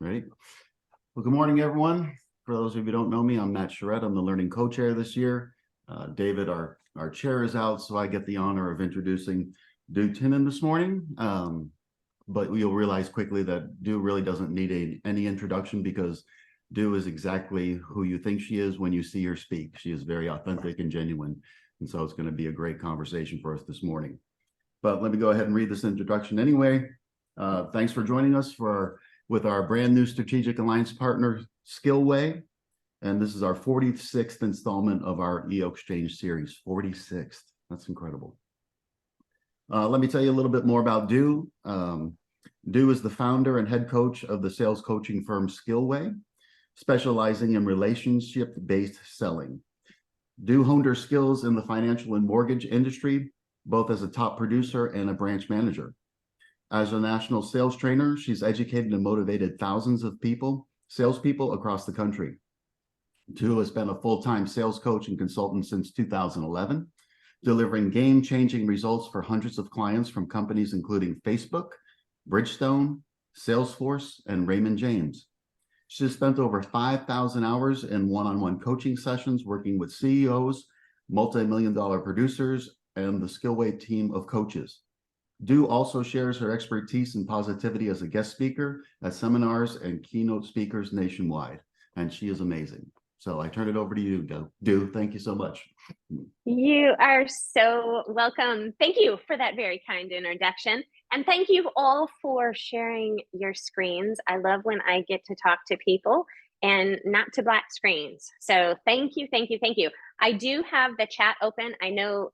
Right. Well, good morning, everyone. For those of you who don't know me, I'm Matt Charette. I'm the learning co-chair this year. David, our chair, is out, so I get the honor of introducing Tinnin this morning. But you'll realize quickly that Do really doesn't need any introduction, because Do is exactly who you think she is when you see her speak. She is very authentic and genuine. And so it's going to be a great conversation for us this morning. But let me go ahead and read this introduction anyway. Thanks for joining us with our brand new strategic alliance partner, Skillway. And this is our 46th installment of our EO Exchange series. 46th. That's incredible. Let me tell you a little bit more about Do. Do is the founder and head coach of the sales coaching firm Skillway, specializing in relationship-based selling. Do honed her skills in the financial and mortgage industry, both as a top producer and a branch manager. As a national sales trainer, she's educated and motivated thousands of salespeople across the country. Do has been a full-time sales coach and consultant since 2011, delivering game-changing results for hundreds of clients from companies including Facebook, Bridgestone, Salesforce, and Raymond James. She's spent over 5,000 hours in one-on-one coaching sessions working with CEOs, multi-million-dollar producers, and the Skillway team of coaches. Do also shares her expertise and positivity as a guest speaker at seminars and keynote speakers nationwide, and she is amazing. So I turn it over to you, Do. Thank you so much. You are so welcome. Thank you for that very kind introduction. And thank you all for sharing your screens. I love when I get to talk to people and not to black screens. So thank you, thank you, thank you. I do have the chat open. I know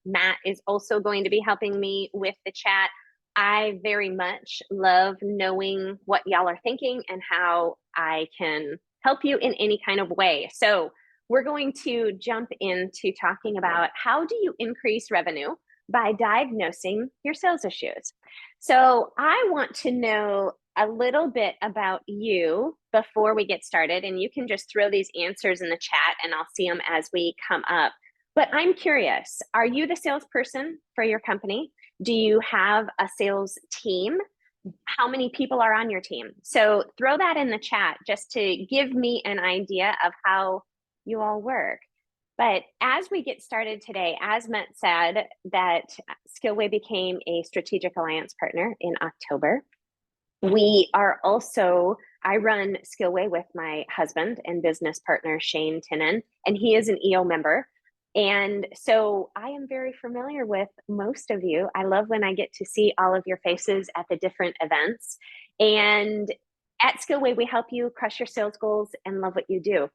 Matt is also going to be helping me with the chat. I very much love knowing what y'all are thinking and how I can help you in any kind of way. So we're going to jump into talking about how do you increase revenue by diagnosing your sales issues. So I want to know a little bit about you before we get started, and you can just throw these answers in the chat and I'll see them as we come up. But I'm curious, are you the salesperson for your company? Do you have a sales team? How many people are on your team? So throw that in the chat just to give me an idea of how you all work. But as we get started today, as Matt said, that Skillway became a strategic alliance partner in October. We are also, I run Skillway with my husband and business partner, Shane Tinnin, and he is an EO member. And so I am very familiar with most of you. I love when I get to see all of your faces at the different events. And at Skillway, we help you crush your sales goals and love what you do.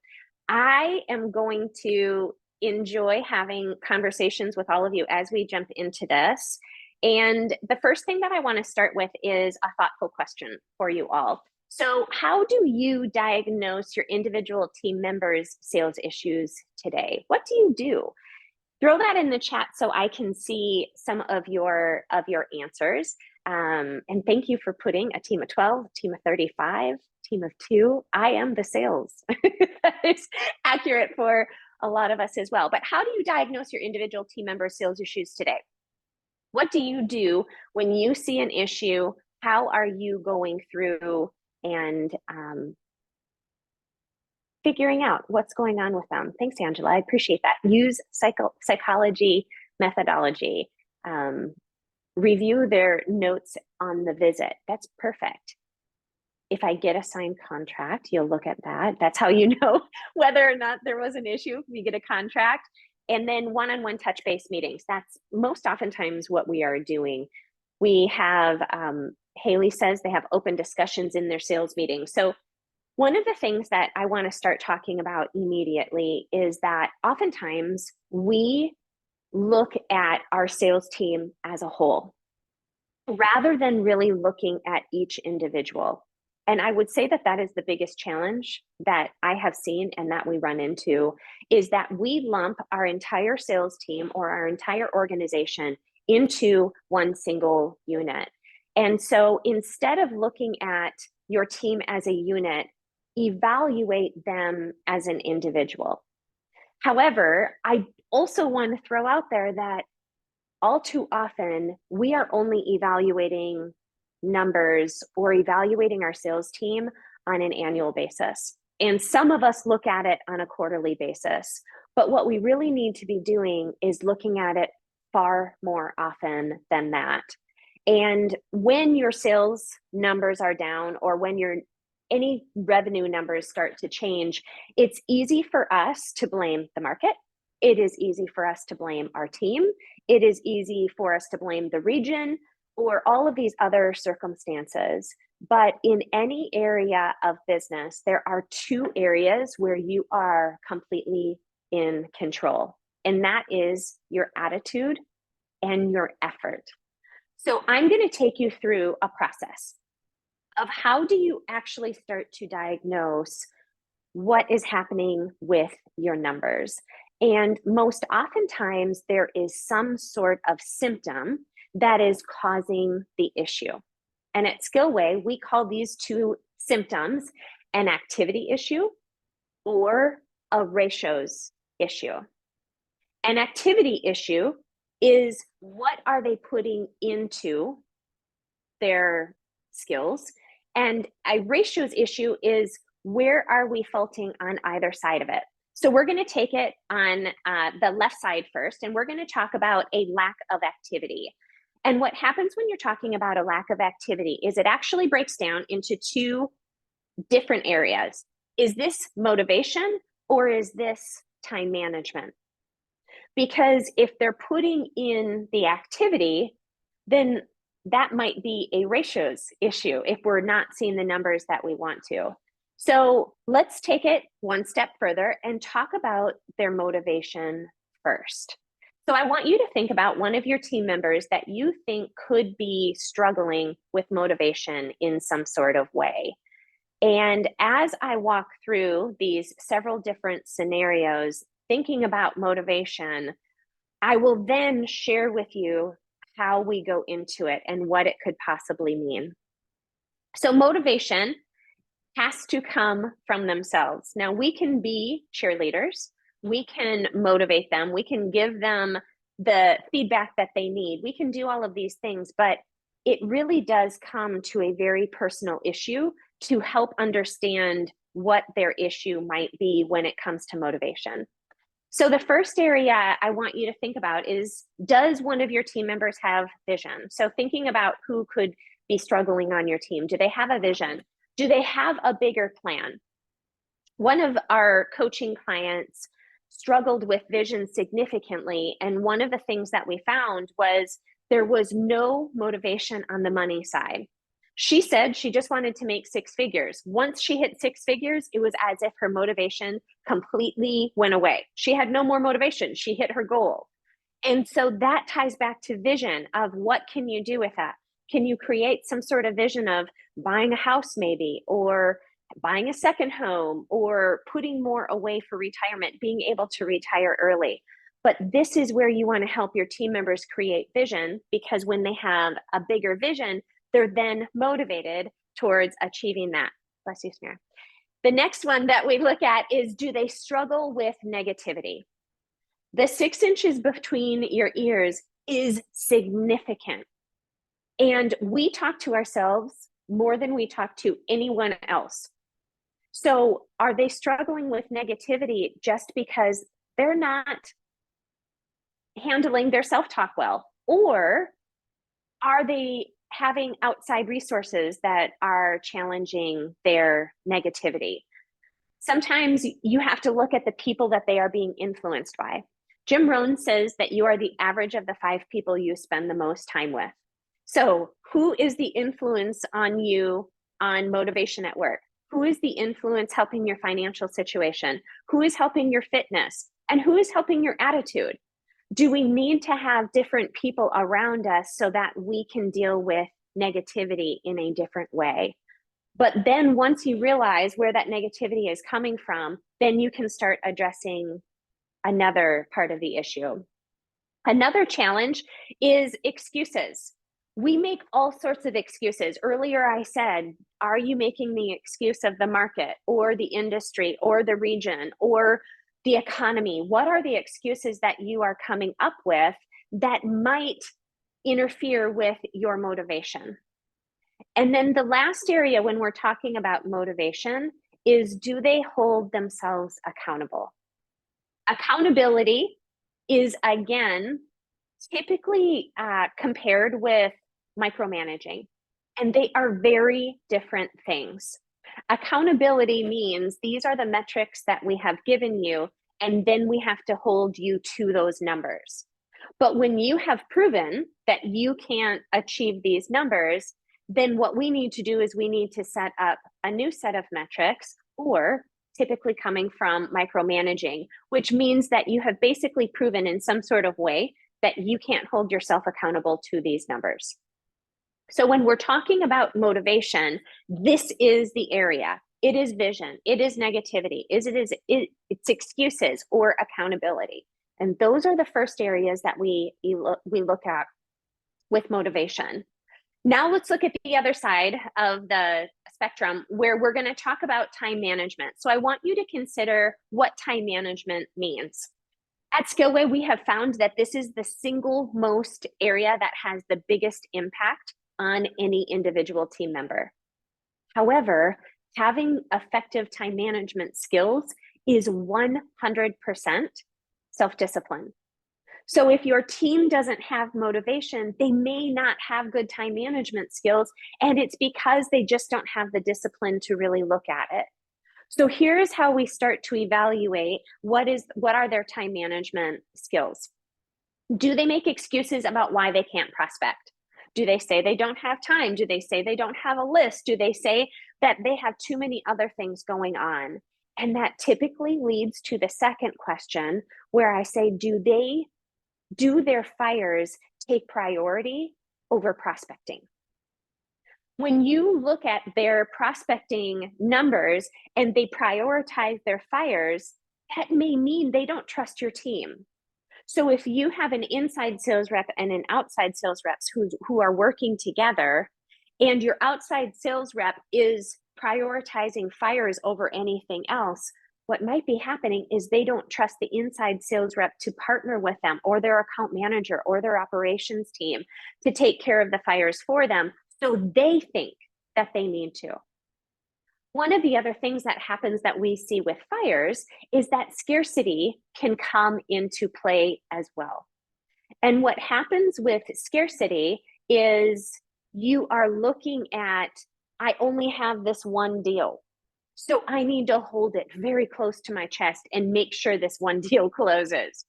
I am going to enjoy having conversations with all of you as we jump into this. And the first thing that I want to start with is a thoughtful question for you all. So how do you diagnose your individual team members' sales issues today? What do you do? Throw that in the chat so I can see some of your answers. And thank you for putting a team of 12, team of 35, team of 2. I am the sales. That is accurate for a lot of us as well. But how do you diagnose your individual team members' sales issues today? What do you do when you see an issue? How are you going through and figuring out what's going on with them? Thanks, Angela. I appreciate that. Use psychology methodology. Review their notes on the visit. That's perfect. If I get a signed contract, you'll look at that. That's how you know whether or not there was an issue. If you get a contract. And then one-on-one touch base meetings. That's most oftentimes what we are doing. We have, Haley says they have open discussions in their sales meetings. So one of the things that I want to start talking about immediately is that oftentimes we look at our sales team as a whole rather than really looking at each individual. And I would say that that is the biggest challenge that I have seen and that we run into, is that we lump our entire sales team or our entire organization into one single unit. And so instead of looking at your team as a unit, evaluate them as an individual. However, I also want to throw out there that all too often we are only evaluating numbers or evaluating our sales team on an annual basis. And some of us look at it on a quarterly basis. But what we really need to be doing is looking at it far more often than that. And when your sales numbers are down, or when any revenue numbers start to change, it's easy for us to blame the market. It is easy for us to blame our team. It is easy for us to blame the region or all of these other circumstances. But in any area of business, there are two areas where you are completely in control, and that is your attitude and your effort. So I'm going to take you through a process of how do you actually start to diagnose what is happening with your numbers. And most oftentimes there is some sort of symptom that is causing the issue. And at Skillway, we call these two symptoms an activity issue or a ratios issue. An activity issue is what are they putting into their skills, and a ratios issue is where are we faulting on either side of it. So we're going to take it on the left side first, and we're going to talk about a lack of activity. And what happens when you're talking about a lack of activity is it actually breaks down into two different areas. Is this motivation or is this time management? Because if they're putting in the activity, then that might be a ratios issue if we're not seeing the numbers that we want to. So let's take it one step further and talk about their motivation first. So I want you to think about one of your team members that you think could be struggling with motivation in some sort of way. And as I walk through these several different scenarios, thinking about motivation, I will then share with you how we go into it and what it could possibly mean. So motivation has to come from themselves. Now, we can be cheerleaders. We can motivate them. We can give them the feedback that they need. We can do all of these things, but it really does come to a very personal issue to help understand what their issue might be when it comes to motivation. So the first area I want you to think about is, does one of your team members have vision? So thinking about who could be struggling on your team. Do they have a vision? Do they have a bigger plan? One of our coaching clients struggled with vision significantly. And one of the things that we found was there was no motivation on the money side. She said she just wanted to make six figures. Once she hit six figures, it was as if her motivation completely went away. She had no more motivation. She hit her goal. And so that ties back to vision of what can you do with that? Can you create some sort of vision of buying a house maybe, or buying a second home, or putting more away for retirement, being able to retire early? But this is where you want to help your team members create vision, because when they have a bigger vision, they're then motivated towards achieving that. Bless you, Samira. The next one that we look at is, do they struggle with negativity? The 6 inches between your ears is significant. And we talk to ourselves more than we talk to anyone else. So are they struggling with negativity just because they're not handling their self-talk well? Or are they having outside resources that are challenging their negativity? Sometimes you have to look at the people that they are being influenced by. Jim Rohn says that you are the average of the 5 people you spend the most time with. So who is the influence on you on motivation at work? Who is the influence helping your financial situation? Who is helping your fitness? And who is helping your attitude? Do we need to have different people around us so that we can deal with negativity in a different way? But then once you realize where that negativity is coming from, then you can start addressing another part of the issue. Another challenge is excuses. We make all sorts of excuses. Earlier I said, are you making the excuse of the market or the industry or the region or the economy? What are the excuses that you are coming up with that might interfere with your motivation? And then the last area when we're talking about motivation is, do they hold themselves accountable? Accountability is, again, typically compared with micromanaging, and they are very different things. Accountability means these are the metrics that we have given you, and then we have to hold you to those numbers. But when you have proven that you can't achieve these numbers, then what we need to do is we need to set up a new set of metrics, or typically coming from micromanaging, which means that you have basically proven in some sort of way that you can't hold yourself accountable to these numbers. So when we're talking about motivation, this is the area. It is vision, it is negativity, it's excuses or accountability. And those are the first areas that we look at with motivation. Now let's look at the other side of the spectrum, where we're going to talk about time management. So I want you to consider what time management means. At Skillway, we have found that this is the single most area that has the biggest impact on any individual team member. However, having effective time management skills is 100% self-discipline. So if your team doesn't have motivation, they may not have good time management skills, and it's because they just don't have the discipline to really look at it. So here's how we start to evaluate what are their time management skills. Do they make excuses about why they can't prospect? Do they say they don't have time? Do they say they don't have a list? Do they say that they have too many other things going on? And that typically leads to the second question, where I say, do their fires take priority over prospecting? When you look at their prospecting numbers and they prioritize their fires, that may mean they don't trust your team. So if you have an inside sales rep and an outside sales reps who are working together, and your outside sales rep is prioritizing fires over anything else, what might be happening is they don't trust the inside sales rep to partner with them, or their account manager or their operations team to take care of the fires for them. So they think that they need to. One of the other things that happens that we see with fires is that scarcity can come into play as well. And what happens with scarcity is you are looking at, I only have this one deal, so I need to hold it very close to my chest and make sure this one deal closes.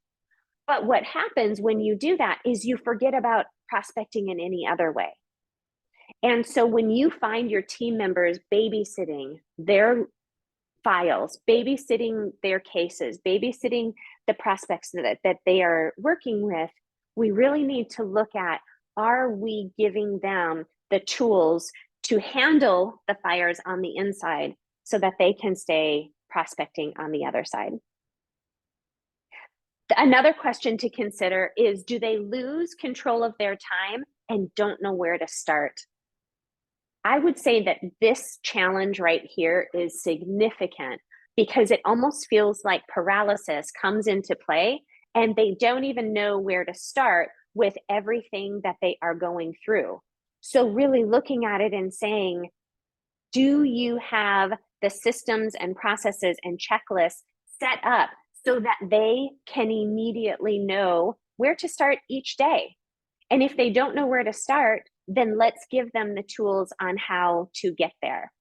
But what happens when you do that is you forget about prospecting in any other way. And so when you find your team members babysitting their files, babysitting their cases, babysitting the prospects that they are working with, we really need to look at, are we giving them the tools to handle the fires on the inside so that they can stay prospecting on the other side? Another question to consider is, do they lose control of their time and don't know where to start? I would say that this challenge right here is significant, because it almost feels like paralysis comes into play and they don't even know where to start with everything that they are going through. So really looking at it and saying, do you have the systems and processes and checklists set up so that they can immediately know where to start each day? And if they don't know where to start, then let's give them the tools on how to get there.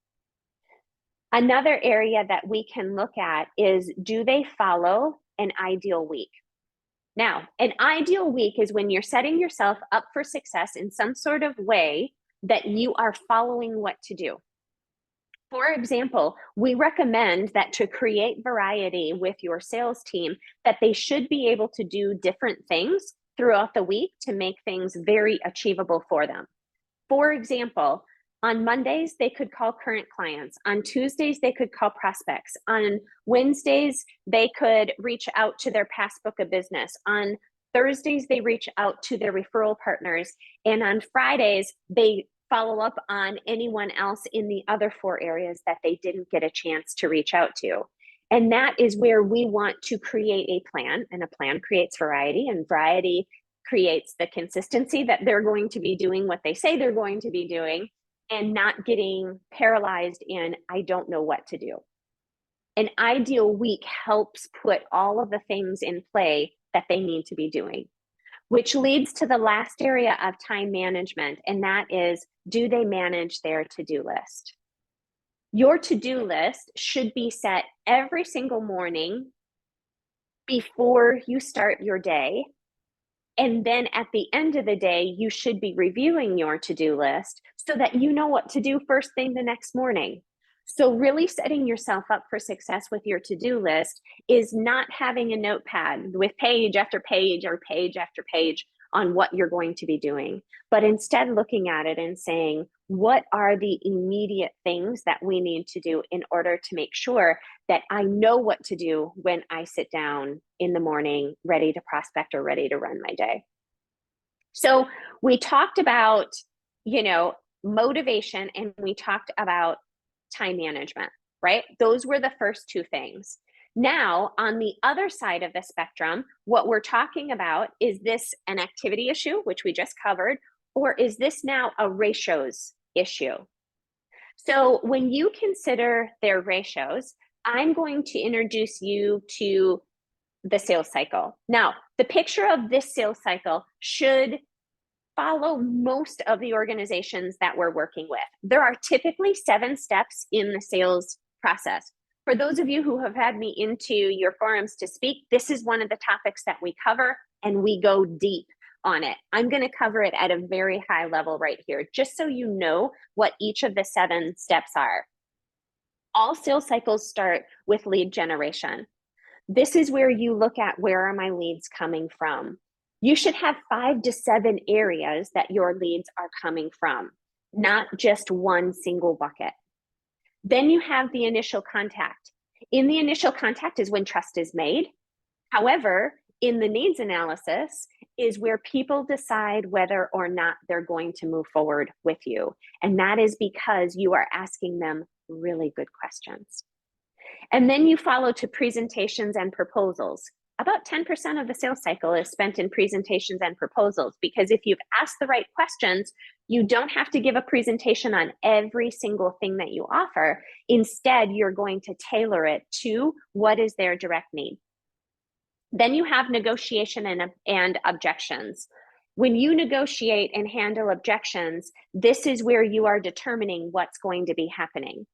Another area that we can look at is, do they follow an ideal week? Now, an ideal week is when you're setting yourself up for success in some sort of way that you are following what to do. For example, we recommend that to create variety with your sales team, that they should be able to do different things throughout the week to make things very achievable for them. For example, on Mondays, they could call current clients. On Tuesdays, they could call prospects. On Wednesdays, they could reach out to their past book of business. On Thursdays, they reach out to their referral partners. And on Fridays, they follow up on anyone else in the other 4 areas that they didn't get a chance to reach out to. And that is where we want to create a plan, and a plan creates variety, and variety creates the consistency that they're going to be doing what they say they're going to be doing. and not getting paralyzed in, I don't know what to do. An ideal week helps put all of the things in play that they need to be doing, which leads to the last area of time management, and that is, do they manage their to-do list? Your to-do list should be set every single morning before you start your day. And then at the end of the day, you should be reviewing your to-do list so that you know what to do first thing the next morning. So really setting yourself up for success with your to-do list is not having a notepad with page after page or page after page on what you're going to be doing, but instead looking at it and saying, what are the immediate things that we need to do in order to make sure that I know what to do when I sit down in the morning, ready to prospect or ready to run my day. So we talked about, motivation, and we talked about time management, right? Those were the first two things. Now, on the other side of the spectrum, what we're talking about, is this an activity issue, which we just covered, or is this now a ratios issue? So when you consider their ratios, I'm going to introduce you to the sales cycle. Now, the picture of this sales cycle should follow most of the organizations that we're working with. There are typically 7 steps in the sales process. For those of you who have had me into your forums to speak, this is one of the topics that we cover, and we go deep on it. I'm going to cover it at a very high level right here, just so you know what each of the 7 steps are. All sales cycles start with lead generation. This is where you look at, where are my leads coming from? You should have 5 to 7 areas that your leads are coming from, not just one single bucket. Then you have the initial contact. In the initial contact is when trust is made. However, in the needs analysis is where people decide whether or not they're going to move forward with you. And that is because you are asking them really good questions. And then you follow to presentations and proposals. About 10% of the sales cycle is spent in presentations and proposals, because if you've asked the right questions, you don't have to give a presentation on every single thing that you offer. Instead, you're going to tailor it to what is their direct need. Then you have negotiation and objections. When you negotiate and handle objections, this is where you are determining what's going to be happening.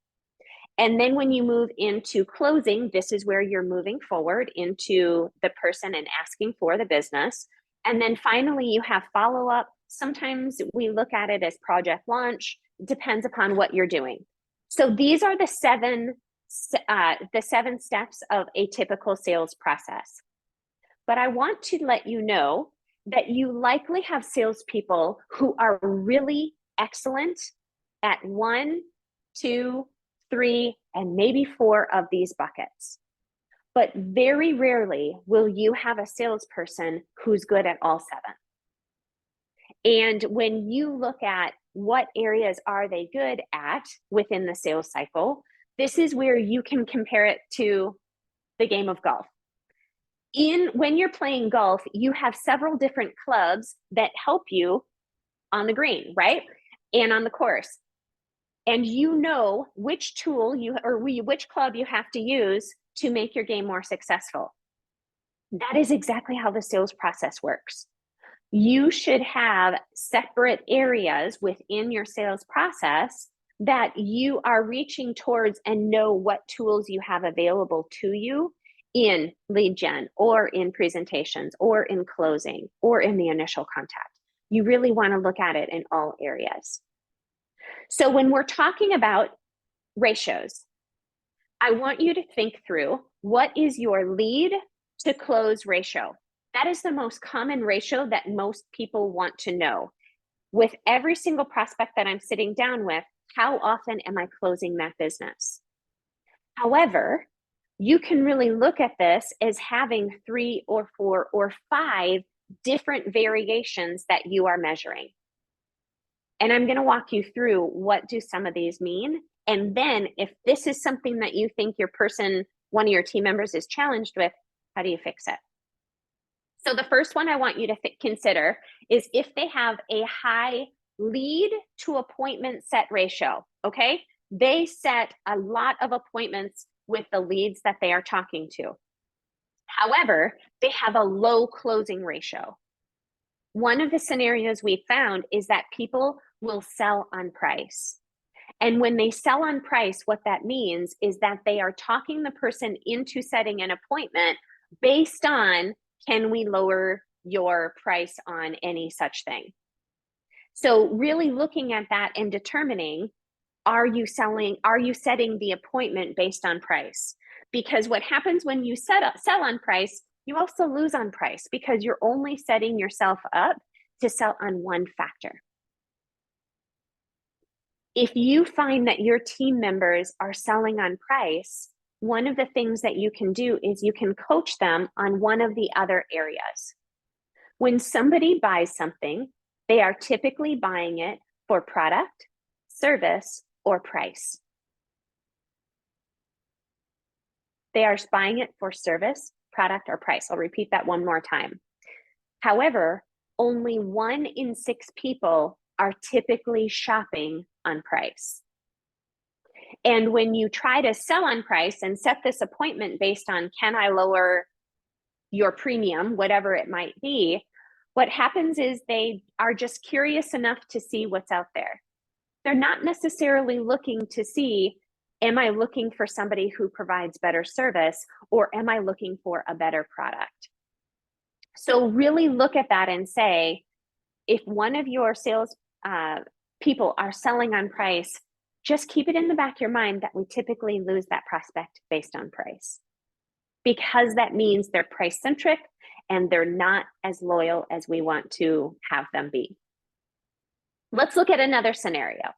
And then when you move into closing, this is where you're moving forward into the person and asking for the business. And then finally, you have follow-up. Sometimes we look at it as project launch. It depends upon what you're doing. So these are the 7 steps of a typical sales process. But I want to let you know that you likely have salespeople who are really excellent at 1, 2, 3, and maybe 4 of these buckets. But very rarely will you have a salesperson who's good at all 7. And when you look at what areas are they good at within the sales cycle, this is where you can compare it to the game of golf. When you're playing golf, you have several different clubs that help you on the green, right? And on the course. And you know which tool which club you have to use to make your game more successful. That is exactly how the sales process works. You should have separate areas within your sales process that you are reaching towards, and know what tools you have available to you in lead gen, or in presentations, or in closing, or in the initial contact. You really want to look at it in all areas. So when we're talking about ratios, I want you to think through, what is your lead to close ratio? That is the most common ratio that most people want to know. With every single prospect that I'm sitting down with, how often am I closing that business? However, you can really look at this as having 3 or 4 or 5 different variations that you are measuring. And I'm going to walk you through, what do some of these mean? And then if this is something that you think one of your team members is challenged with, how do you fix it? So the first one I want you to consider is if they have a high lead to appointment set ratio, okay? They set a lot of appointments with the leads that they are talking to. However, they have a low closing ratio. One of the scenarios we found is that people will sell on price. And when they sell on price, what that means is that they are talking the person into setting an appointment based on, can we lower your price on any such thing? So really looking at that and determining, are you setting the appointment based on price? Because what happens when you sell on price, you also lose on price because you're only setting yourself up to sell on one factor. If you find that your team members are selling on price, one of the things that you can do is you can coach them on one of the other areas. When somebody buys something, they are typically buying it for product, service, or price. They are buying it for service, product, or price. I'll repeat that one more time. However, only 1 in 6 people are typically shopping on price. And when you try to sell on price and set this appointment based on, can I lower your premium, whatever it might be, what happens is they are just curious enough to see what's out there. They're not necessarily looking to see, am I looking for somebody who provides better service, or am I looking for a better product? So really look at that and say, if one of your sales people are selling on price, just keep it in the back of your mind that we typically lose that prospect based on price, because that means they're price centric and they're not as loyal as we want to have them be. Let's look at another scenario.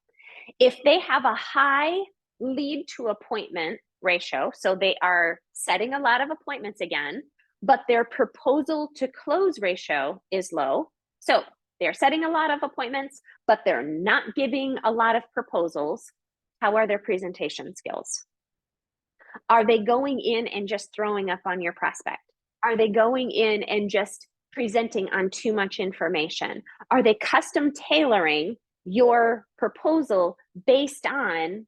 If they have a high lead to appointment ratio, so they are setting a lot of appointments again, but their proposal to close ratio is low. So they're setting a lot of appointments, but they're not giving a lot of proposals. How are their presentation skills? Are they going in and just throwing up on your prospect? Are they going in and just presenting on too much information? Are they custom tailoring your proposal based on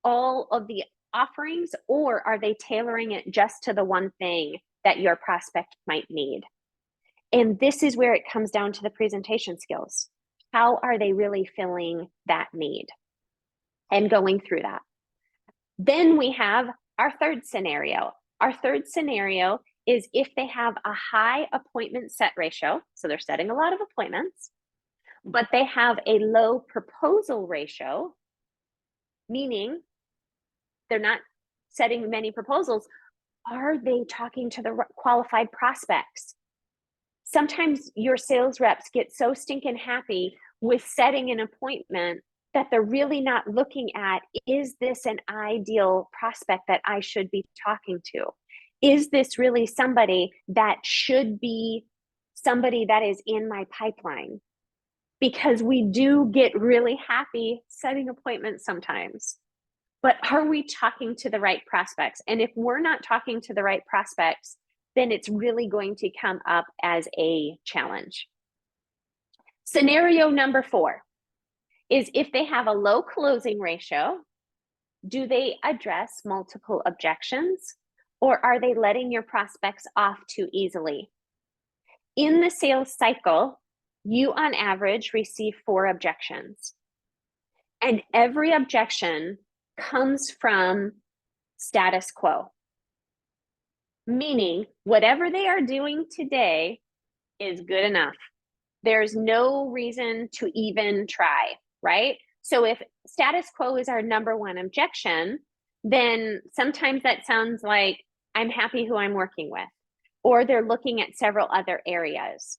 all of the offerings, or are they tailoring it just to the one thing that your prospect might need? And this is where it comes down to the presentation skills. How are they really filling that need and going through that? Then we have our third scenario. Our third scenario is if they have a high appointment set ratio, so they're setting a lot of appointments, but they have a low proposal ratio, meaning they're not setting many proposals. Are they talking to the qualified prospects? Sometimes your sales reps get so stinking happy with setting an appointment that they're really not looking at, is this an ideal prospect that I should be talking to? Is this really somebody that should be somebody that is in my pipeline? Because we do get really happy setting appointments sometimes. But are we talking to the right prospects? And if we're not talking to the right prospects, then it's really going to come up as a challenge. Scenario number 4 is if they have a low closing ratio, do they address multiple objections, or are they letting your prospects off too easily? In the sales cycle, you on average receive 4 objections. And every objection comes from status quo, meaning whatever they are doing today is good enough. There's no reason to even try, right? So if status quo is our number one objection, then sometimes that sounds like I'm happy who I'm working with, or they're looking at several other areas.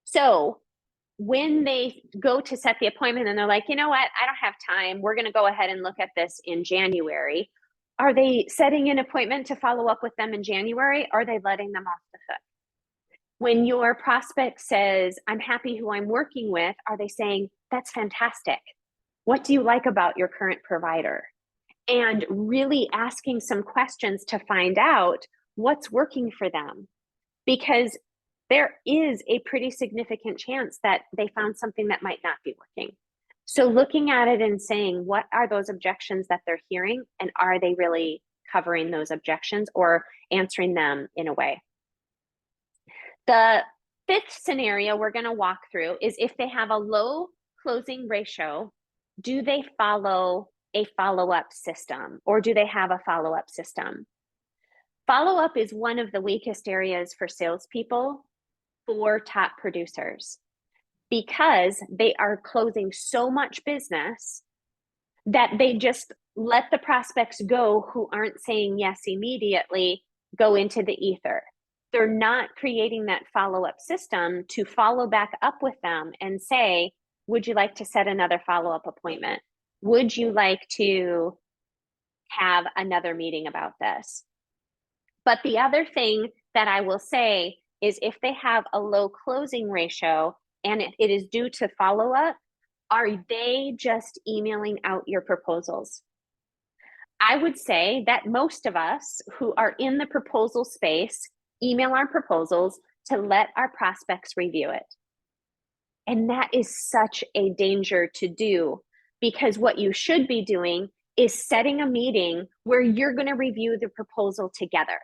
So when they go to set the appointment and they're like, you know what, I don't have time, we're going to go ahead and look at this in January. Are they setting an appointment to follow up with them in January? Or are they letting them off the hook? When your prospect says, I'm happy who I'm working with, are they saying, that's fantastic? What do you like about your current provider? And really asking some questions to find out what's working for them. Because there is a pretty significant chance that they found something that might not be working. So looking at it and saying, what are those objections that they're hearing? And are they really covering those objections or answering them in a way? The fifth scenario we're going to walk through is if they have a low closing ratio, do they follow a follow-up system or do they have a follow-up system? Follow-up is one of the weakest areas for salespeople for top producers because they are closing so much business that they just let the prospects go who aren't saying yes immediately go into the ether. They're not creating that follow-up system to follow back up with them and say, would you like to set another follow-up appointment? Would you like to have another meeting about this? But the other thing that I will say is if they have a low closing ratio and it is due to follow-up, are they just emailing out your proposals? I would say that most of us who are in the proposal space email our proposals to let our prospects review it. And that is such a danger to do because what you should be doing is setting a meeting where you're going to review the proposal together.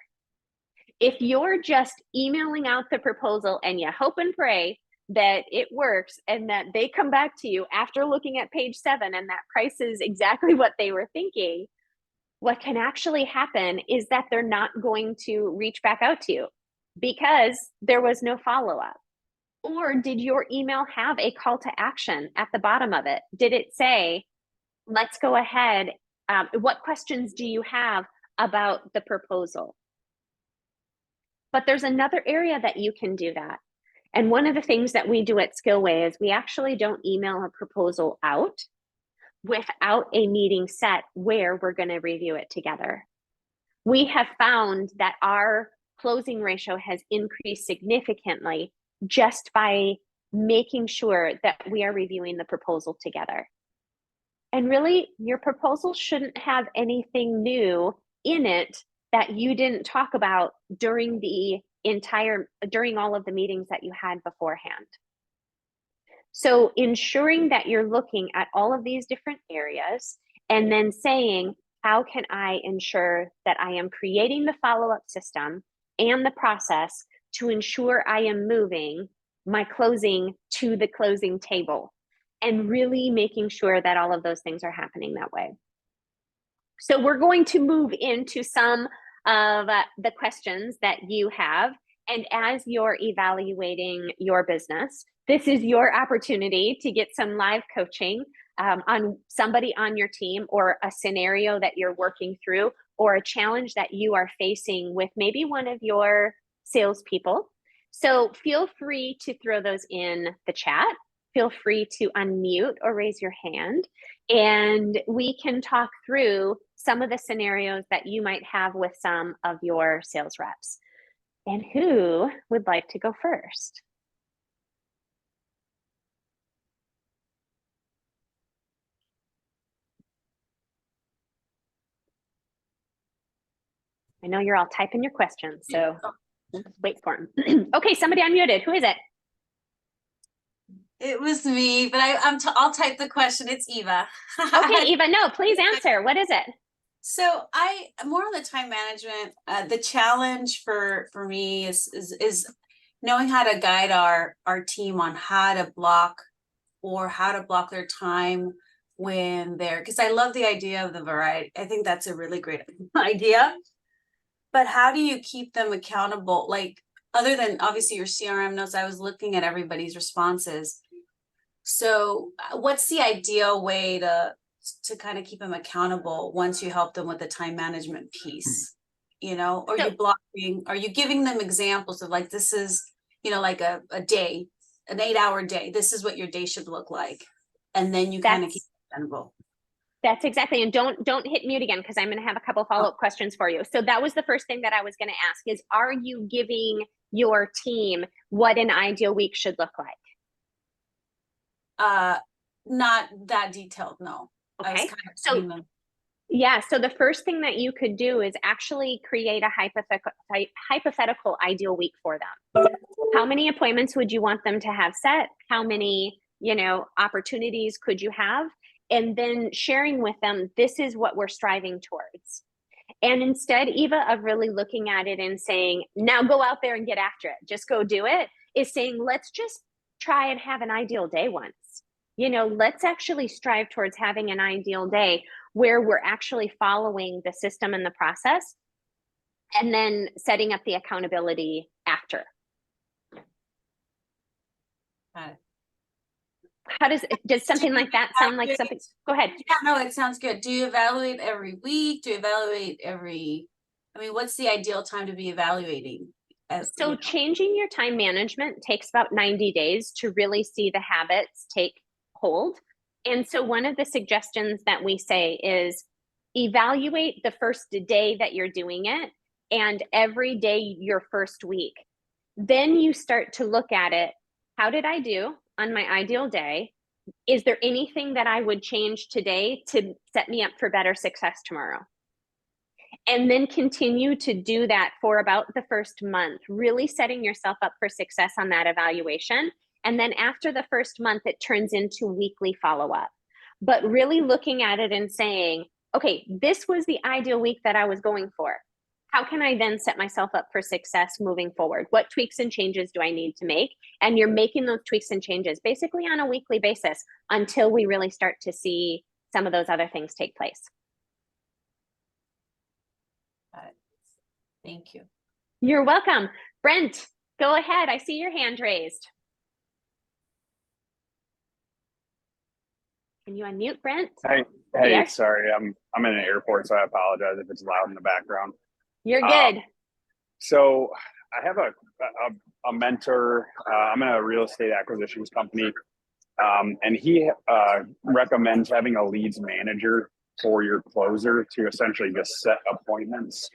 If you're just emailing out the proposal and you hope and pray that it works and that they come back to you after looking at page 7 and that price is exactly what they were thinking, what can actually happen is that they're not going to reach back out to you because there was no follow-up. Or did your email have a call to action at the bottom of it? Did it say, let's go ahead, what questions do you have about the proposal? But there's another area that you can do that. And one of the things that we do at Skillway is we actually don't email a proposal out without a meeting set where we're going to review it together. We have found that our closing ratio has increased significantly just by making sure that we are reviewing the proposal together. And really, your proposal shouldn't have anything new in it that you didn't talk about during all of the meetings that you had beforehand. So ensuring that you're looking at all of these different areas and then saying, how can I ensure that I am creating the follow-up system and the process to ensure I am moving my closing to the closing table and really making sure that all of those things are happening that way. So we're going to move into some of the questions that you have. And as you're evaluating your business, this is your opportunity to get some live coaching on somebody on your team or a scenario that you're working through or a challenge that you are facing with maybe one of your salespeople. So feel free to throw those in the chat. Feel free to unmute or raise your hand, and we can talk through some of the scenarios that you might have with some of your sales reps. And who would like to go first? I know you're all typing your questions, so we'll just wait for them. Okay, somebody unmuted. Who is it? It was me, but I'll type the question. It's Eva. Okay, Eva, no, please answer. What is it? So more on the time management. The challenge for me is knowing how to guide our team on how to block their time when they're, because I love the idea of the variety. I think that's a really great idea. But how do you keep them accountable? Like, other than obviously your CRM notes, I was looking at everybody's responses. So what's the ideal way to kind of keep them accountable once you help them with the time management piece? You know, are you giving them examples of like, this is, you know, like a day, an 8-hour day, this is what your day should look like. And then you kind of keep them accountable. That's exactly. And don't hit mute again, because I'm going to have a couple follow-up questions for you. So that was the first thing that I was going to ask is, are you giving your team what an ideal week should look like? Not that detailed, no. Okay. So the first thing that you could do is actually create a hypothetical ideal week for them. How many appointments would you want them to have set? How many opportunities could you have? And then sharing with them, this is what we're striving towards. And instead, Eva, of really looking at it and saying, now go out there and get after it, just go do it, is saying, let's just try and have an ideal day once. Let's actually strive towards having an ideal day where we're actually following the system and the process, and then setting up the accountability after. Got it. How does something like that sound like something? Go ahead. Yeah, no, it sounds good. Do you evaluate every week? Do you evaluate what's the ideal time to be evaluating? So changing your time management takes about 90 days to really see the habits take hold. And so one of the suggestions that we say is evaluate the first day that you're doing it and every day your first week. Then you start to look at it. How did I do on my ideal day? Is there anything that I would change today to set me up for better success tomorrow? And then continue to do that for about the first month, really setting yourself up for success on that evaluation. And then after the first month, it turns into weekly follow-up. But really looking at it and saying, okay, this was the ideal week that I was going for. How can I then set myself up for success moving forward? What tweaks and changes do I need to make? And you're making those tweaks and changes basically on a weekly basis until we really start to see some of those other things take place. Thank you. You're welcome. Brent, go ahead. I see your hand raised. Can you unmute, Brent? Hey, Yeah. sorry, I'm in an airport, so I apologize if it's loud in the background. You're good. So I have a mentor. I'm in a real estate acquisitions company, and he recommends having a leads manager for your closer to essentially just set appointments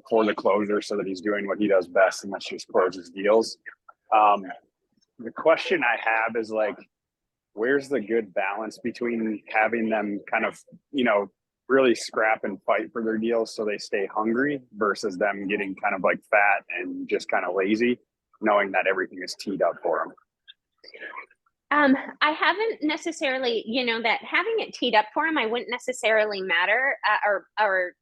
for the closer so that he's doing what he does best, and that's just closes deals. The question I have is like, where's the good balance between having them kind of, really scrap and fight for their deals so they stay hungry versus them getting kind of like fat and just kind of lazy, knowing that everything is teed up for them? I haven't necessarily, that having it teed up for them, I wouldn't necessarily matter or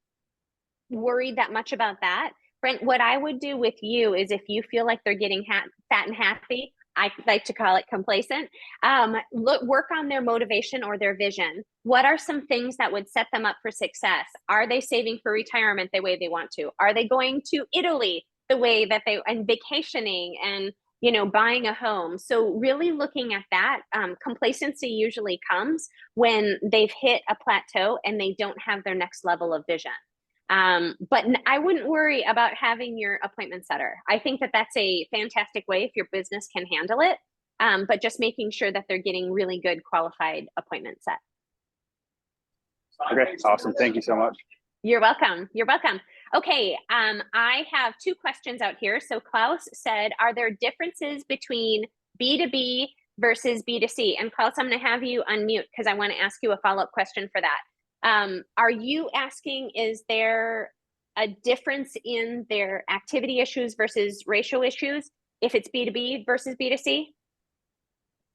worried that much about that. Brent, what I would do with you is if you feel like they're getting fat and happy, I like to call it complacent, work on their motivation or their vision. What are some things that would set them up for success? Are they saving for retirement the way they want to? Are they going to Italy the way that and vacationing and, buying a home? So really looking at that, complacency usually comes when they've hit a plateau and they don't have their next level of vision. But I wouldn't worry about having your appointment setter. I think that that's a fantastic way if your business can handle it, but just making sure that they're getting really good qualified appointment set. Okay, awesome. Thank you so much. You're welcome. You're welcome. Okay, I have two questions out here. So Klaus said, are there differences between B2B versus B2C? And Klaus, I'm going to have you unmute because I want to ask you a follow-up question for that. Are you asking, is there a difference in their activity issues versus ratio issues if it's B2B versus B2C?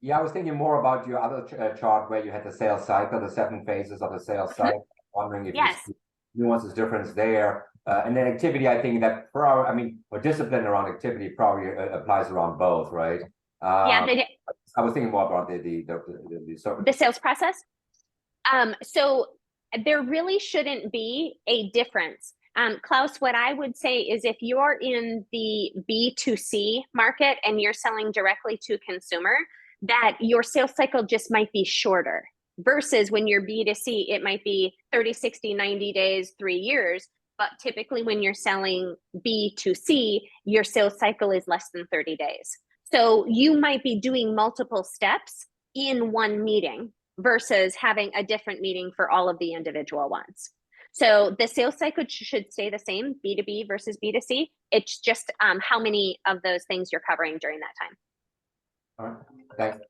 Yeah, I was thinking more about your other chart where you had the sales cycle, the 7 phases of the sales cycle. Wondering if you see nuances difference there. And then activity, I think that for discipline around activity probably applies around both, right? Yeah, I was thinking more about the sales process. So there really shouldn't be a difference. Klaus, what I would say is if you're in the B2C market and you're selling directly to consumer, that your sales cycle just might be shorter versus when you're B2C, it might be 30, 60, 90 days, 3 years. But typically when you're selling B2C, your sales cycle is less than 30 days. So you might be doing multiple steps in one meeting versus having a different meeting for all of the individual ones. So the sales cycle should stay the same, B2B versus B2C. It's just how many of those things you're covering during that time. All right, thanks.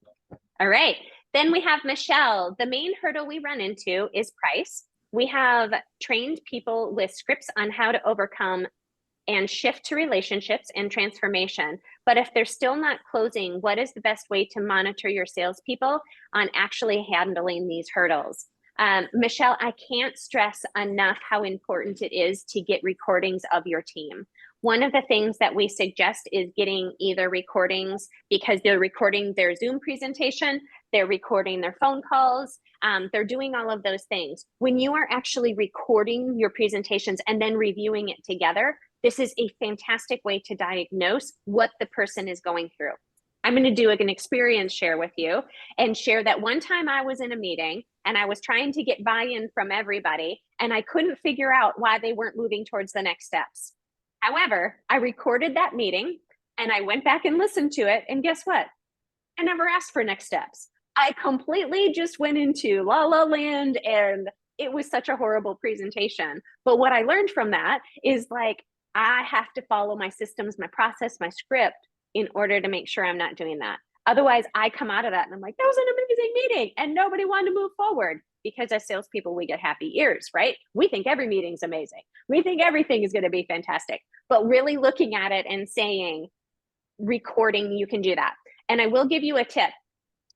All right, then we have Michelle. The main hurdle we run into is price. We have trained people with scripts on how to overcome and shift to relationships and transformation. But if they're still not closing, what is the best way to monitor your salespeople on actually handling these hurdles? Michelle, I can't stress enough how important it is to get recordings of your team. One of the things that we suggest is getting either recordings because they're recording their Zoom presentation, they're recording their phone calls, they're doing all of those things. When you are actually recording your presentations and then reviewing it together, this is a fantastic way to diagnose what the person is going through. I'm going to do an experience share with you and share that one time I was in a meeting and I was trying to get buy-in from everybody and I couldn't figure out why they weren't moving towards the next steps. However, I recorded that meeting and I went back and listened to it, and guess what? I never asked for next steps. I completely just went into la la land, and it was such a horrible presentation. But what I learned from that is, like, I have to follow my systems, my process, my script in order to make sure I'm not doing that. Otherwise, I come out of that and I'm like, that was an amazing meeting and nobody wanted to move forward. Because as salespeople, we get happy ears, right? We think every meeting's amazing. We think everything is going to be fantastic. But really looking at it and saying, recording, you can do that. And I will give you a tip.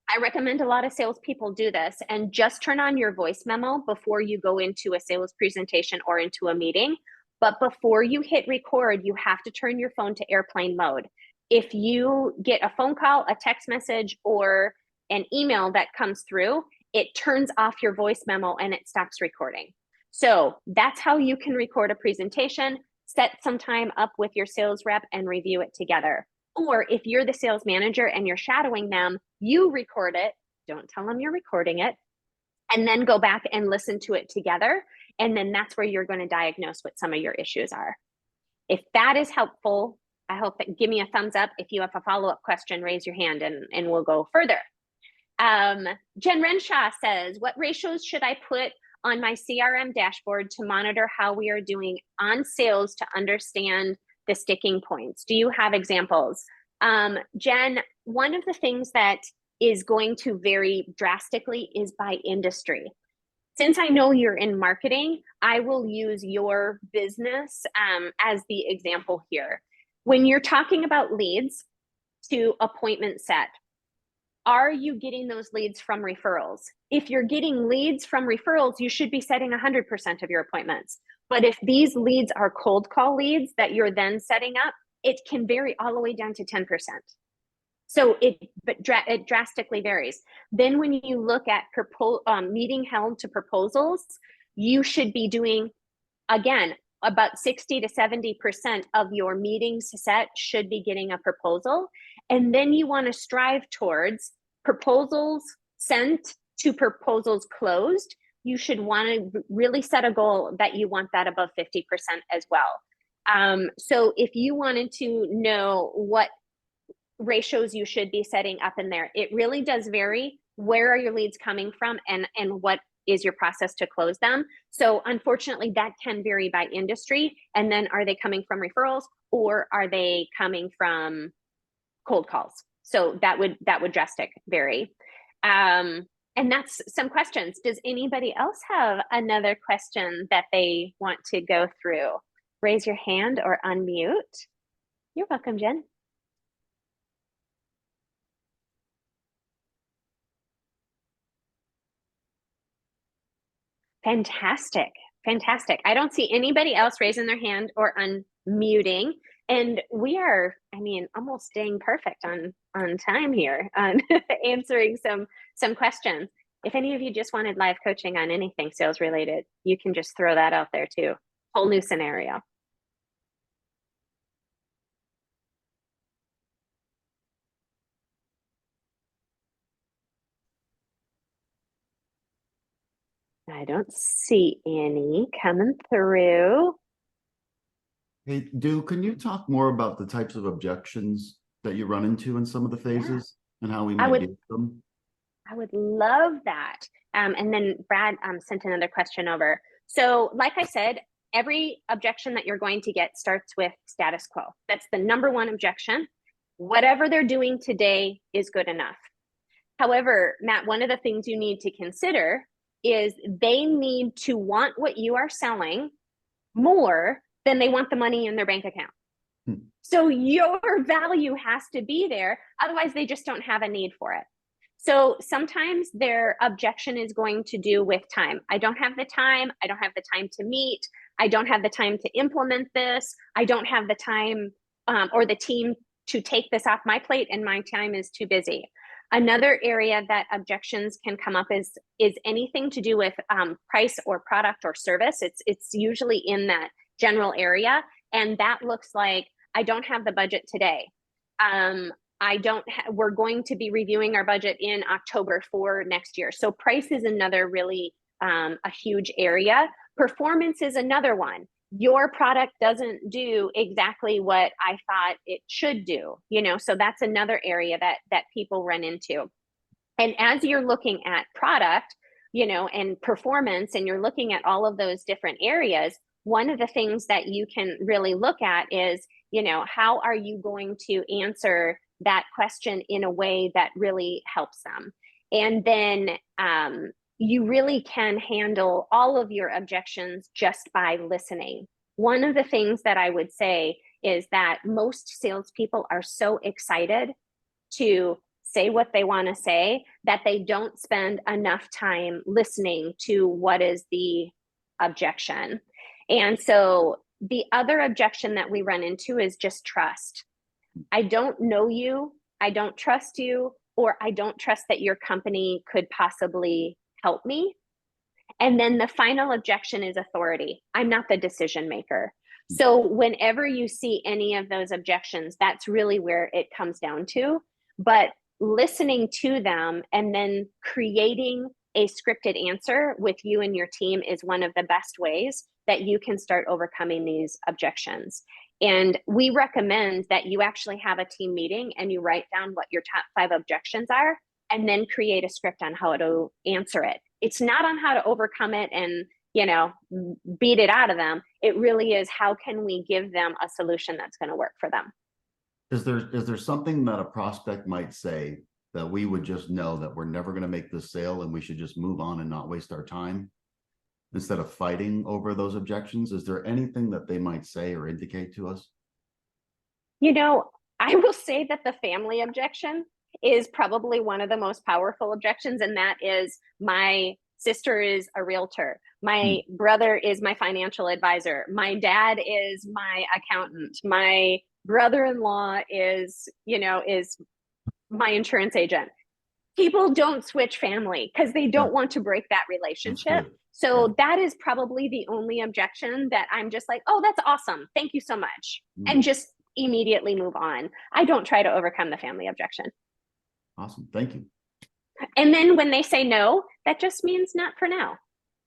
I recommend a lot of salespeople do this, and just turn on your voice memo before you go into a sales presentation or into a meeting. But before you hit record, you have to turn your phone to airplane mode. If you get a phone call, a text message, or an email that comes through, it turns off your voice memo and it stops recording. So that's how you can record a presentation. Set some time up with your sales rep and review it together. Or if you're the sales manager and you're shadowing them, you record it. Don't tell them you're recording it. And then go back and listen to it together. And then that's where you're going to diagnose what some of your issues are. If that is helpful, I hope that give me a thumbs up. If you have a follow-up question, raise your hand and we'll go further. Jen Renshaw says, what ratios should I put on my CRM dashboard to monitor how we are doing on sales to understand the sticking points? Do you have examples? Jen, one of the things that is going to vary drastically is by industry. Since I know you're in marketing, I will use your business as the example here. When you're talking about leads to appointment set, are you getting those leads from referrals? If you're getting leads from referrals, you should be setting 100% of your appointments. But if these leads are cold call leads that you're then setting up, it can vary all the way down to 10%. So it drastically varies. Then when you look at meeting held to proposals, you should be doing, again, about 60 to 70% of your meetings set should be getting a proposal. And then you want to strive towards proposals sent to proposals closed. You should want to really set a goal that you want that above 50% as well. So if you wanted to know what ratios you should be setting up in there, it really does vary. Where are your leads coming from, and what is your process to close them? So unfortunately, that can vary by industry. And then are they coming from referrals or are they coming from cold calls? So that would drastic vary. And that's some questions. Does anybody else have another question that they want to go through? Raise your hand or unmute. You're welcome, Jen. Fantastic. Fantastic. I don't see anybody else raising their hand or unmuting. And we are, I mean, almost staying perfect on time here on answering some questions. If any of you just wanted live coaching on anything sales related, you can just throw that out there too. Whole new scenario. I don't see any coming through. Hey, Du, can you talk more about the types of objections that you run into in some of the phases and how we might deal with them? I would love that. And then Brad sent another question over. So like I said, every objection that you're going to get starts with status quo. That's the number one objection. Whatever they're doing today is good enough. However, Matt, one of the things you need to consider is they need to want what you are selling more then they want the money in their bank account. So your value has to be there. Otherwise, they just don't have a need for it. So sometimes their objection is going to do with time. I don't have the time. I don't have the time to meet. I don't have the time to implement this. I don't have the time or the team to take this off my plate, and my time is too busy. Another area that objections can come up is anything to do with price or product or service. It's usually in that general area, and that looks like, I don't have the budget today. We're going to be reviewing our budget in October for next year. So price is another really a huge area. Performance is another one. Your product doesn't do exactly what I thought it should do, so that's another area that people run into. And as you're looking at product, and performance, and you're looking at all of those different areas, one of the things that you can really look at is, how are you going to answer that question in a way that really helps them? And then you really can handle all of your objections just by listening. One of the things that I would say is that most salespeople are so excited to say what they want to say that they don't spend enough time listening to what is the objection. And so the other objection that we run into is just trust. I don't know you, I don't trust you, or I don't trust that your company could possibly help me. And then the final objection is authority. I'm not the decision maker. So whenever you see any of those objections, that's really where it comes down to. But listening to them and then creating a scripted answer with you and your team is one of the best ways that you can start overcoming these objections. And we recommend that you actually have a team meeting and you write down what your top 5 objections are, and then create a script on how to answer it. It's not on how to overcome it and, beat it out of them. It really is, how can we give them a solution that's going to work for them? Is there something that a prospect might say that we would just know that we're never going to make this sale and we should just move on and not waste our time instead of fighting over those objections? Is there anything that they might say or indicate to us? I will say that the family objection is probably one of the most powerful objections, and that is, my sister is a realtor. My brother is my financial advisor. My dad is my accountant. My brother-in-law is my insurance agent. People don't switch family because they don't want to break that relationship. So that is probably the only objection that I'm just like, oh, that's awesome. Thank you so much. And just immediately move on. I don't try to overcome the family objection. Awesome. Thank you. And then when they say no, that just means not for now.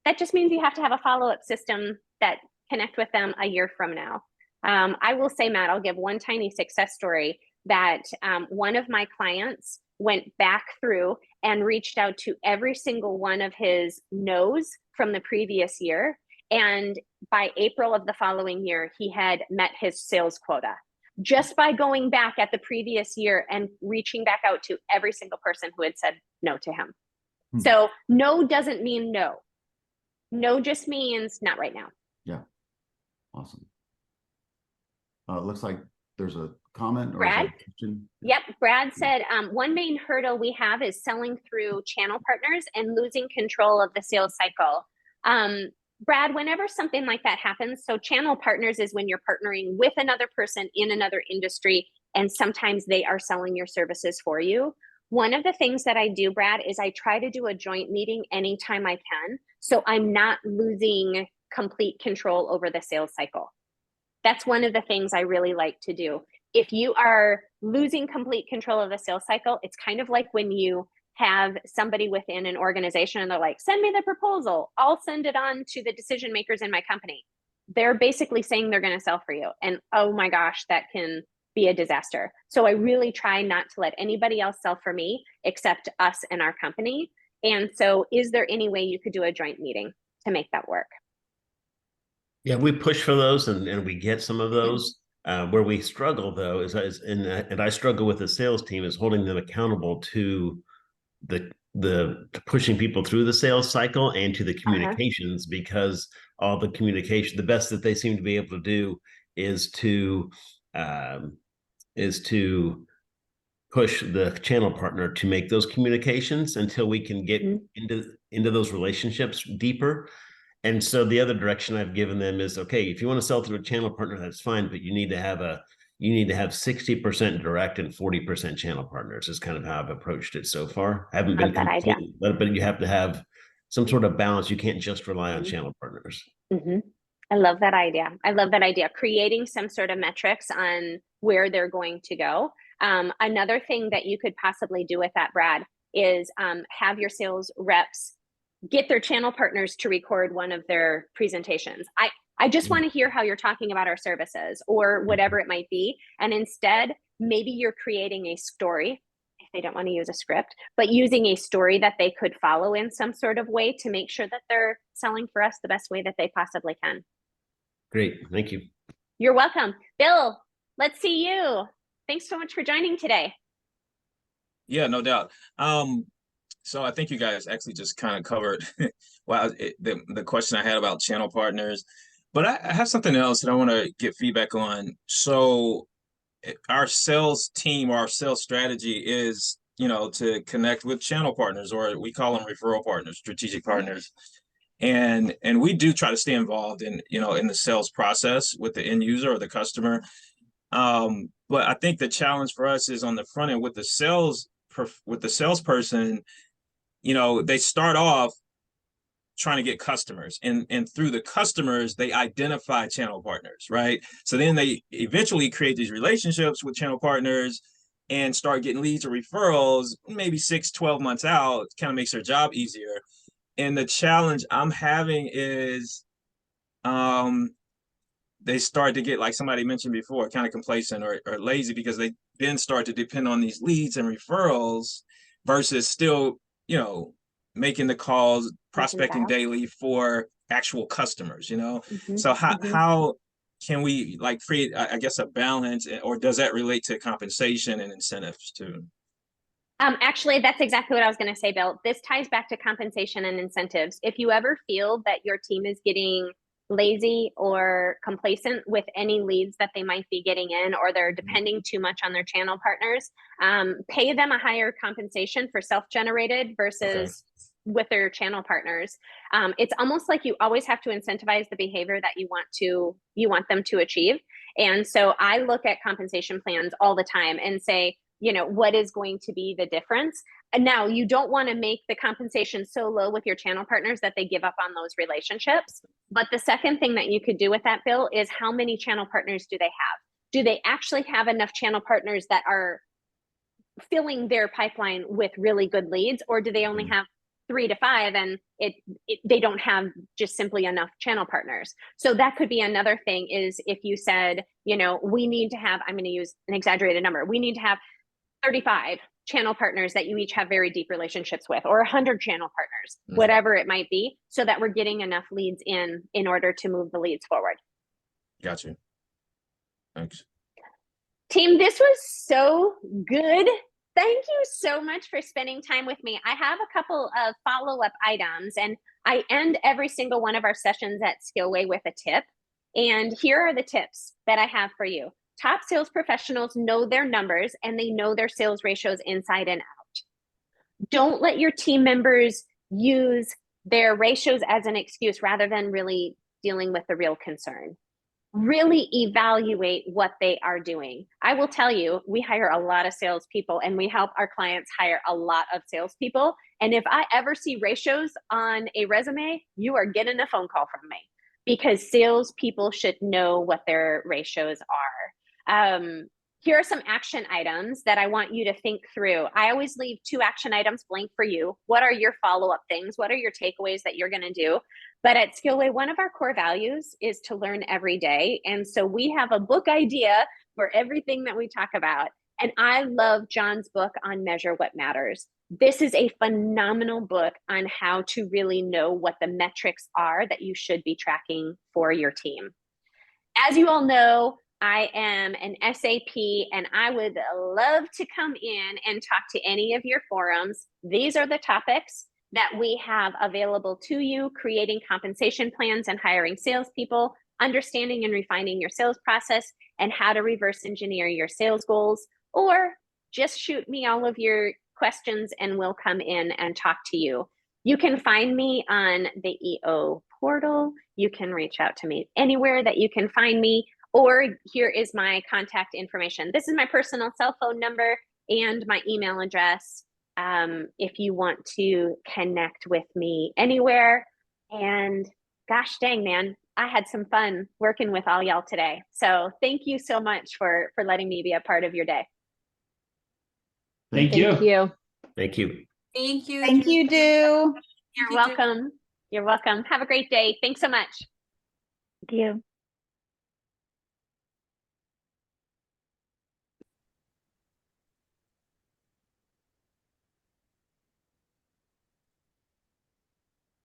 That just means you have to have a follow-up system that connect with them a year from now. I will say, Matt, I'll give one tiny success story that one of my clients went back through and reached out to every single one of his no's from the previous year. And by April of the following year, he had met his sales quota just by going back at the previous year and reaching back out to every single person who had said no to him. So no doesn't mean no. No just means not right now. Yeah. Awesome. It looks like there's a comment or Brad? a question. Yep. Brad said, one main hurdle we have is selling through channel partners and losing control of the sales cycle. Brad, whenever something like that happens, so channel partners is when you're partnering with another person in another industry, and sometimes they are selling your services for you. One of the things that I do, Brad, is I try to do a joint meeting anytime I can, so I'm not losing complete control over the sales cycle. That's one of the things I really like to do. If you are losing complete control of the sales cycle, it's kind of like when you have somebody within an organization and they're like, send me the proposal, I'll send it on to the decision makers in my company. They're basically saying they're going to sell for you. And oh my gosh, that can be a disaster. So I really try not to let anybody else sell for me except us and our company. And so is there any way you could do a joint meeting to make that work? Yeah, we push for those and we get some of those. Where we struggle though and I struggle with the sales team is holding them accountable to the the pushing people through the sales cycle and to the communications, because all the communication, the best that they seem to be able to do is to push the channel partner to make those communications until we can get into those relationships deeper. And so the other direction I've given them is, okay, if you want to sell through a channel partner, that's fine, but you need to have 60% direct and 40% channel partners is kind of how I've approached it so far. I haven't been complete, but you have to have some sort of balance. You can't just rely on channel partners. I love that idea. I love that idea. Creating some sort of metrics on where they're going to go. Another thing that you could possibly do with that, Brad, is have your sales reps get their channel partners to record one of their presentations. I just want to hear how you're talking about our services or whatever it might be. And instead, maybe you're creating a story if they don't want to use a script, but using a story that they could follow in some sort of way to make sure that they're selling for us the best way that they possibly can. Great. Thank you. You're welcome. Bill, let's see you. Thanks so much for joining today. Yeah, no doubt. So I think you guys actually just kind of covered the question I had about channel partners, but I have something else that I want to get feedback on. So our sales team or our sales strategy is, to connect with channel partners, or we call them referral partners, strategic partners. And we do try to stay involved in the sales process with the end user or the customer. But I think the challenge for us is on the front end with the salesperson. They start off trying to get customers, and through the customers, they identify channel partners, right? So then they eventually create these relationships with channel partners and start getting leads or referrals, maybe 6-12 months out, kind of makes their job easier. And the challenge I'm having is they start to get, like somebody mentioned before, kind of complacent or lazy, because they then start to depend on these leads and referrals versus still, making the calls, prospecting daily for actual customers, So how can we create, I guess, a balance, or does that relate to compensation and incentives too? Actually, that's exactly what I was going to say, Bill. This ties back to compensation and incentives. If you ever feel that your team is getting lazy or complacent with any leads that they might be getting in, or they're depending too much on their channel partners, pay them a higher compensation for self-generated versus with their channel partners. It's almost like you always have to incentivize the behavior that you want them to achieve. And so I look at compensation plans all the time and say, what is going to be the difference? And now you don't want to make the compensation so low with your channel partners that they give up on those relationships. But the second thing that you could do with that, Bill, is how many channel partners do they have? Do they actually have enough channel partners that are filling their pipeline with really good leads? Or do they only have 3 to 5 and they don't have just simply enough channel partners? So that could be another thing, is if you said, we need to have, I'm going to use an exaggerated number, we need to have 35 channel partners that you each have very deep relationships with, or 100 channel partners, whatever it might be, so that we're getting enough leads in order to move the leads forward. Gotcha. Thanks. Team, this was so good. Thank you so much for spending time with me. I have a couple of follow-up items, and I end every single one of our sessions at Skillway with a tip. And here are the tips that I have for you. Top sales professionals know their numbers and they know their sales ratios inside and out. Don't let your team members use their ratios as an excuse rather than really dealing with the real concern. Really evaluate what they are doing. I will tell you, we hire a lot of salespeople and we help our clients hire a lot of salespeople. And if I ever see ratios on a resume, you are getting a phone call from me, because salespeople should know what their ratios are. Here are some action items that I want you to think through. I always leave 2 action items blank for you. What are your follow-up things? What are your takeaways that you're going to do? But at Skillway, one of our core values is to learn every day. And so we have a book idea for everything that we talk about. And I love John's book on Measure What Matters. This is a phenomenal book on how to really know what the metrics are that you should be tracking for your team. As you all know, I am an SAP, and I would love to come in and talk to any of your forums. These are the topics that we have available to you: creating compensation plans and hiring salespeople, understanding and refining your sales process, and how to reverse engineer your sales goals. Or just shoot me all of your questions and we'll come in and talk to you. You can find me on the EO portal. You can reach out to me anywhere that you can find me, or here is my contact information. This is my personal cell phone number and my email address, if you want to connect with me anywhere. And gosh dang, man, I had some fun working with all y'all today. So thank you so much for letting me be a part of your day. Thank you. Thank you. Thank you. Thank you, Do. You're welcome. You're welcome. Have a great day. Thanks so much. Thank you.